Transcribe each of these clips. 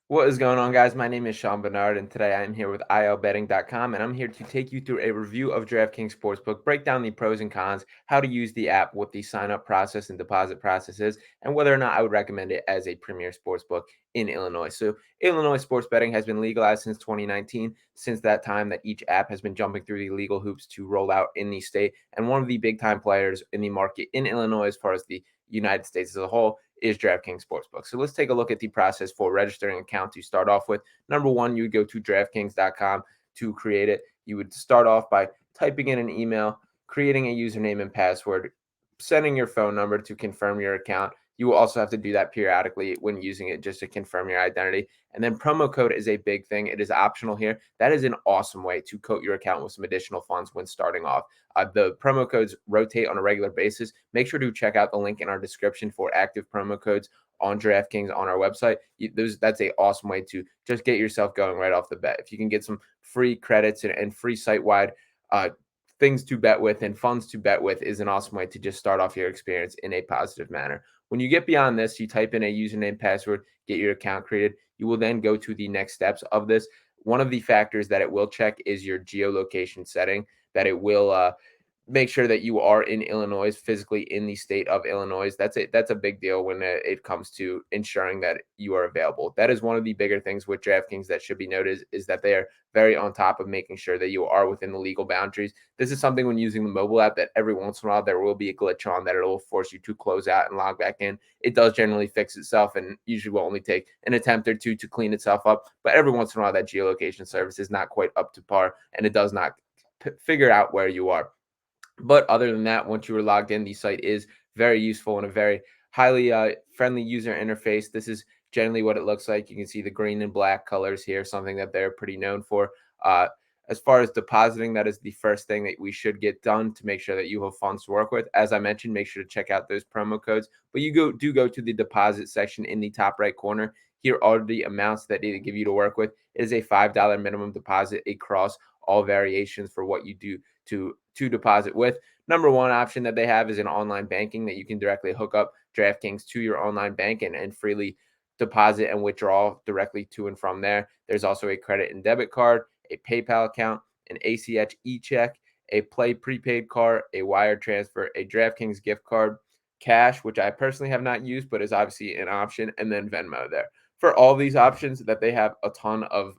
What is going on, guys? My name is Sean Barnard, and today I'm here with ILBetting.com, and I'm here to take you through a review of DraftKings Sportsbook, break down the pros and cons, how to use the app, what the sign-up process and deposit process is, and whether or not I would recommend it as a premier sportsbook in Illinois. So, Illinois sports betting has been legalized since 2019. Since that time, that each app has been jumping through the legal hoops to roll out in the state, and one of the big-time players in the market in Illinois, as far as the United States as a whole, is DraftKings Sportsbook. So let's take a look at the process for registering an account to start off with. Number one, you would go to DraftKings.com to create it. You would start off by typing in an email, creating a username and password, sending your phone number to confirm your account. You will also have to do that periodically when using it just to confirm your identity. And then promo code is a big thing. It is optional here. That is an awesome way to coat your account with some additional funds when starting off. The promo codes rotate on a regular basis. Make sure to check out the link in our description for active promo codes on DraftKings on our website. That's a awesome way to just get yourself going right off the bat. If you can get some free credits and free site-wide things to bet with and funds to bet with, is an awesome way to just start off your experience in a positive manner. When you get beyond this, you type in a username, password, get your account created. You will then go to the next steps of this. One of the factors that it will check is your geolocation setting, that it will make sure that you are in Illinois, physically in the state of Illinois. That's a big deal when it comes to ensuring that you are available. That is one of the bigger things with DraftKings that should be noted, is that they are very on top of making sure that you are within the legal boundaries. This is something when using the mobile app that every once in a while there will be a glitch on that it'll force you to close out and log back in. It does generally fix itself and usually will only take an attempt or two to clean itself up. But every once in a while that geolocation service is not quite up to par and it does not figure out where you are. But other than that, once you are logged in, the site is very useful and a very highly friendly user interface. This is generally what it looks like. You can see the green and black colors here, something that they're pretty known for. Uh, as far as depositing, that is the first thing that we should get done to make sure that you have funds to work with. As I mentioned, make sure to check out those promo codes. But you do go to the deposit section in the top right corner. Here are the amounts that they give you to work with. It is a $5 minimum deposit across all variations for what you do to deposit with. Number one option that they have is an online banking that you can directly hook up DraftKings to your online bank and freely deposit and withdraw directly to and from there. There's also a credit and debit card, a PayPal account, an ACH e-check, a Play prepaid card, a wire transfer, a DraftKings gift card, cash, which I personally have not used, but is obviously an option, and then Venmo there. For all these options, that they have a ton of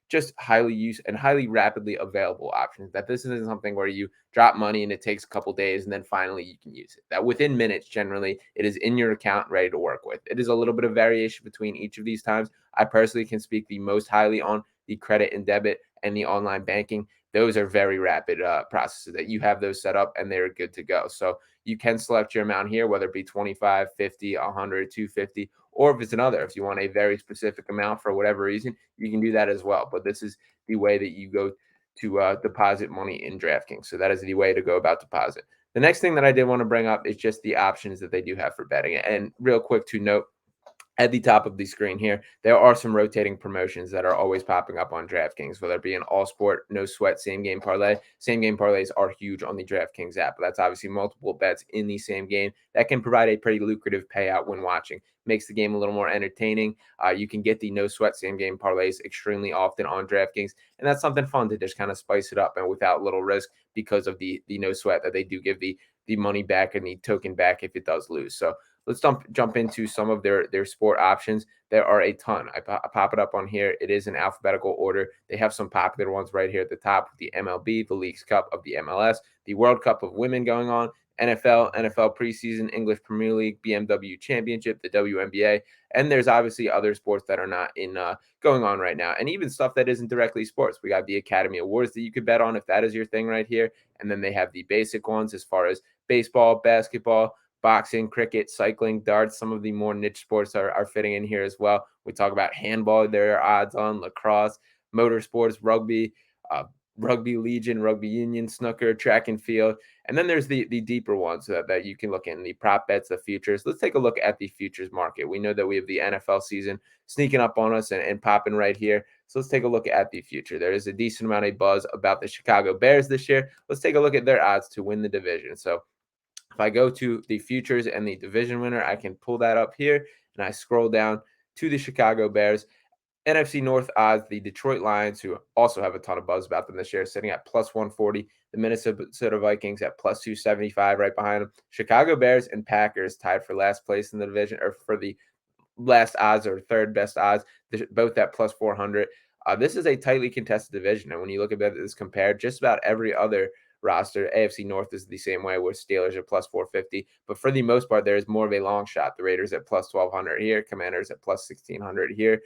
just highly used and highly rapidly available options. That this isn't something where you drop money and it takes a couple days and then finally you can use it. That within minutes, generally, it is in your account ready to work with. It is a little bit of variation between each of these times. I personally can speak the most highly on the credit and debit and the online banking. Those are very rapid processes that you have those set up and they're good to go. So you can select your amount here, whether it be 25, 50, 100, 250, or if it's another, if you want a very specific amount for whatever reason, you can do that as well. But this is the way that you go to deposit money in DraftKings. So that is the way to go about deposit. The next thing that I did want to bring up is just the options that they do have for betting. And real quick to note, at the top of the screen here, there are some rotating promotions that are always popping up on DraftKings, whether it be an all sport, no sweat, same game parlay. Same game parlays are huge on the DraftKings app. That's obviously multiple bets in the same game that can provide a pretty lucrative payout when watching. Makes the game a little more entertaining. You can get the no sweat same game parlays extremely often on DraftKings, and that's something fun to just kind of spice it up and without little risk because of the no sweat that they do give the money back and the token back if it does lose. So let's jump into some of their sport options. There are a ton. I pop it up on here. It is in alphabetical order. They have some popular ones right here at the top: the MLB, the Leagues Cup of the MLS, the World Cup of Women going on, NFL preseason, English Premier League, BMW Championship, the WNBA, and there's obviously other sports that are not in going on right now, and even stuff that isn't directly sports. We got the Academy Awards that you could bet on if that is your thing right here, and then they have the basic ones as far as baseball, basketball, boxing, cricket, cycling, darts. Some of the more niche sports are fitting in here as well. We talk about handball, there are odds on, lacrosse, motorsports, rugby, uh, rugby legion, rugby union, snooker, track and field. And then there's the deeper ones that you can look in, the prop bets, the futures. Let's take a look at the futures market. We know that we have the NFL season sneaking up on us and popping right here. So let's take a look at the future. There is a decent amount of buzz about the Chicago Bears this year. Let's take a look at their odds to win the division. So if I go to the futures and the division winner, I can pull that up here and I scroll down to the Chicago Bears. NFC North odds, the Detroit Lions, who also have a ton of buzz about them this year, sitting at plus 140. The Minnesota Vikings at plus 275, right behind them. Chicago Bears and Packers tied for last place in the division, or for the last odds or third best odds, both at plus 400. This is a tightly contested division. And when you look at this compared, just about every other roster, AFC North is the same way, with Steelers at plus 450. But for the most part, there is more of a long shot. The Raiders at plus 1200 here, Commanders at plus 1600 here.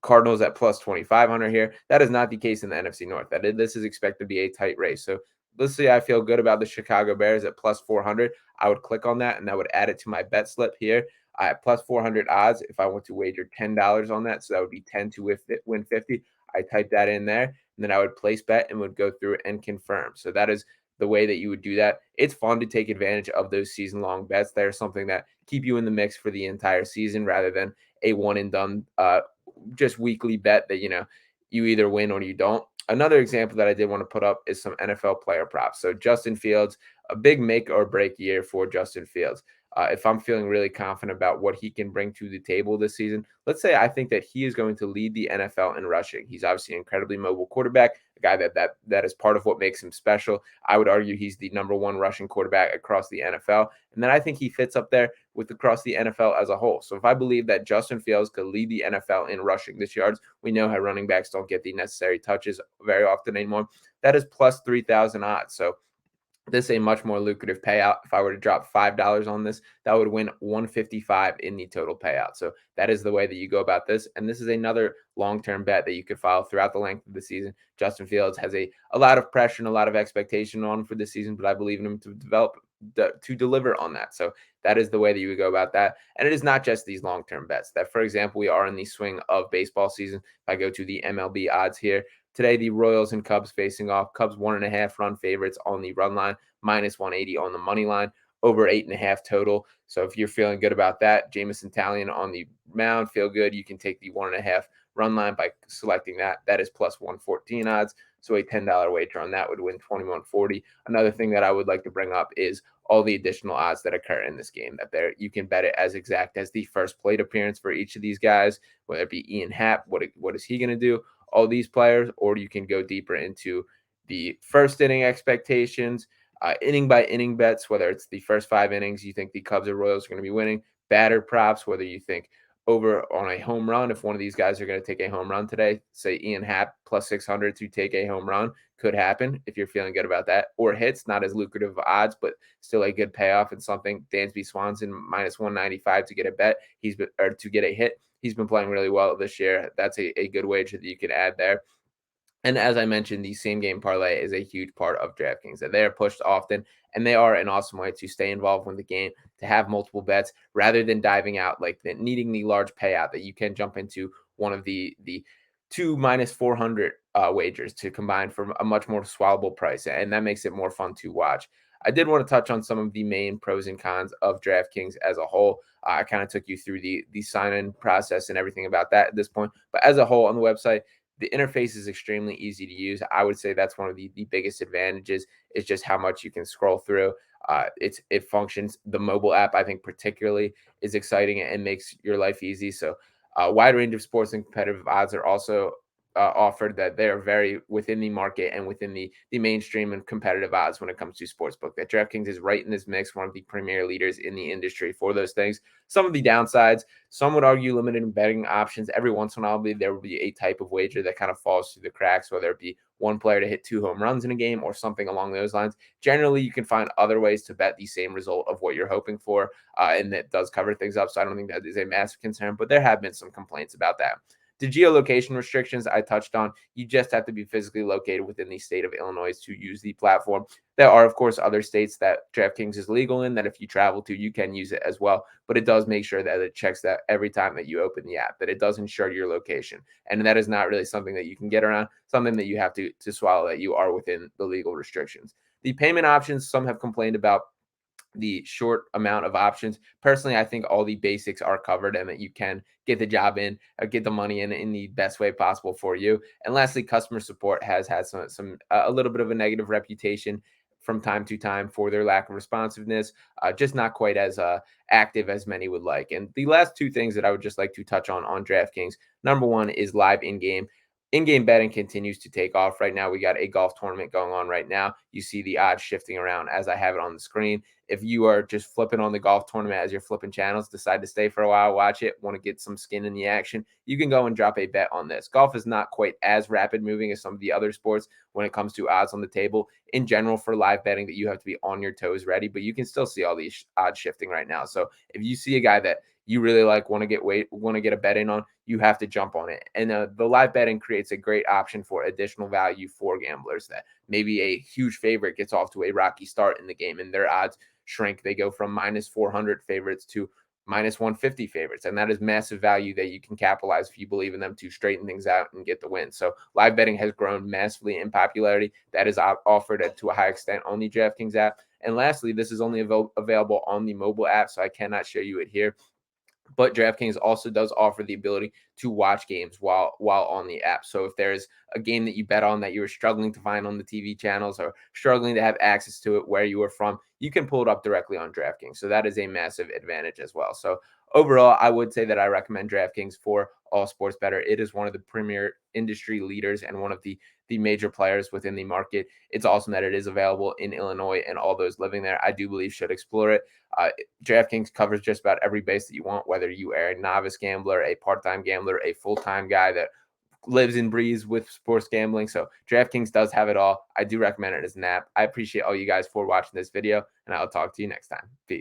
Cardinals at plus 2,500 here. That is not the case in the NFC North. This is expected to be a tight race. So let's say I feel good about the Chicago Bears at plus 400. I would click on that and I would add it to my bet slip here. At plus 400 odds, if I want to wager $10 on that, so that would be 10 to win 50. I type that in there, and then I would place bet and would go through and confirm. So that is the way that you would do that. It's fun to take advantage of those season-long bets. They're something that keep you in the mix for the entire season rather than a one and done just weekly bet that you either win or you don't. Another example that I did want to put up is some NFL player props. So Justin Fields, a big make or break year for Justin Fields. If I'm feeling really confident about what he can bring to the table this season, let's say I think that he is going to lead the NFL in rushing. He's obviously an incredibly mobile quarterback, a guy that is part of what makes him special. I would argue he's the number one rushing quarterback across the NFL. And then I think he fits up there with across the NFL as a whole. So if I believe that Justin Fields could lead the NFL in rushing this yards, we know how running backs don't get the necessary touches very often anymore. That is plus 3,000 odds. So this is a much more lucrative payout. If I were to drop $5 on this, that would win 155 in the total payout. So that is the way that you go about this. And this is another long-term bet that you could follow throughout the length of the season. Justin Fields has a lot of pressure and a lot of expectation on him for this season, but I believe in him to deliver on that. So that is the way that you would go about that. And it is not just these long-term bets. That, for example, we are in the swing of baseball season. If I go to the MLB odds here, today, the Royals and Cubs facing off. Cubs 1.5 run favorites on the run line, minus 180 on the money line, over 8.5 total. So if you're feeling good about that, Jameson Taillon on the mound, feel good. You can take the 1.5 run line by selecting that. That is plus 114 odds. So a $10 wager on that would win 2140. Another thing that I would like to bring up is all the additional odds that occur in this game. That you can bet it as exact as the first plate appearance for each of these guys, whether it be Ian Happ, what is he going to do? All these players, or you can go deeper into the first inning expectations, inning by inning bets, whether it's the first 5 innings you think the Cubs or Royals are going to be winning, batter props, whether you think over on a home run, if one of these guys are going to take a home run today, say Ian Happ plus 600 to take a home run, could happen if you're feeling good about that. Or hits, not as lucrative odds, but still a good payoff and something. Dansby Swanson minus 195 to get a bet. Or to get a hit. He's been playing really well this year. That's a good wager that you can add there. And as I mentioned, the same game parlay is a huge part of DraftKings. That they are pushed often, and they are an awesome way to stay involved with the game, to have multiple bets rather than diving out needing the large payout. That you can jump into one of the two minus 400 wagers to combine for a much more swallowable price, and that makes it more fun to watch. I did want to touch on some of the main pros and cons of DraftKings as a whole. I kind of took you through the sign-in process and everything about that at this point, but as a whole on the website, the interface is extremely easy to use. I would say that's one of the biggest advantages, is just how much you can scroll through. It functions. The mobile app, I think, particularly is exciting and makes your life easy. So a wide range of sports and competitive odds are also offered, that they're very within the market and within the mainstream and competitive odds when it comes to sportsbook. That DraftKings is right in this mix, one of the premier leaders in the industry for those things. Some of the downsides, some would argue limited betting options. Every once in a while, there will be a type of wager that kind of falls through the cracks, whether it be one player to hit 2 home runs in a game or something along those lines. Generally, you can find other ways to bet the same result of what you're hoping for, and that does cover things up. So I don't think that is a massive concern, but there have been some complaints about that. The geolocation restrictions I touched on, you just have to be physically located within the state of Illinois to use the platform. There are, of course, other states that DraftKings is legal in, that if you travel to, you can use it as well. But it does make sure that it checks that every time that you open the app, that it does ensure your location. And that is not really something that you can get around, something that you have to swallow, that you are within the legal restrictions. The payment options, some have complained about the short amount of options. Personally, I think all the basics are covered and that you can get the job in, get the money in the best way possible for you. And lastly, customer support has had some a little bit of a negative reputation from time to time for their lack of responsiveness, just not quite as active as many would like. And the last two things that I would just like to touch on DraftKings, number one is live in-game. In-game betting continues to take off right now. We got a golf tournament going on right now. You see the odds shifting around as I have it on the screen. If you are just flipping on the golf tournament as you're flipping channels, decide to stay for a while, watch it, want to get some skin in the action, you can go and drop a bet on this. Golf is not quite as rapid moving as some of the other sports when it comes to odds on the table. In general, for live betting, that you have to be on your toes ready, but you can still see all these odds shifting right now. So if you see a guy that you really like, want to get a bet in on, you have to jump on it. And the live betting creates a great option for additional value for gamblers, that maybe a huge favorite gets off to a rocky start in the game and their odds shrink. They go from minus 400 favorites to minus 150 favorites. And that is massive value that you can capitalize if you believe in them to straighten things out and get the win. So live betting has grown massively in popularity. That is offered to a high extent on the DraftKings app. And lastly, this is only available on the mobile app, so I cannot show you it here. But DraftKings also does offer the ability to watch games while on the app. So if there's a game that you bet on that you were struggling to find on the TV channels or struggling to have access to it where you are from, you can pull it up directly on DraftKings. So that is a massive advantage as well. So overall, I would say that I recommend DraftKings for all sports better. It is one of the premier industry leaders and one of the major players within the market. It's awesome that it is available in Illinois, and all those living there, I do believe, should explore it. DraftKings covers just about every base that you want, whether you are a novice gambler, a part-time gambler, a full-time guy that lives and breathes with sports gambling. So DraftKings does have it all. I do recommend it as an app. I appreciate all you guys for watching this video, and I'll talk to you next time. Peace.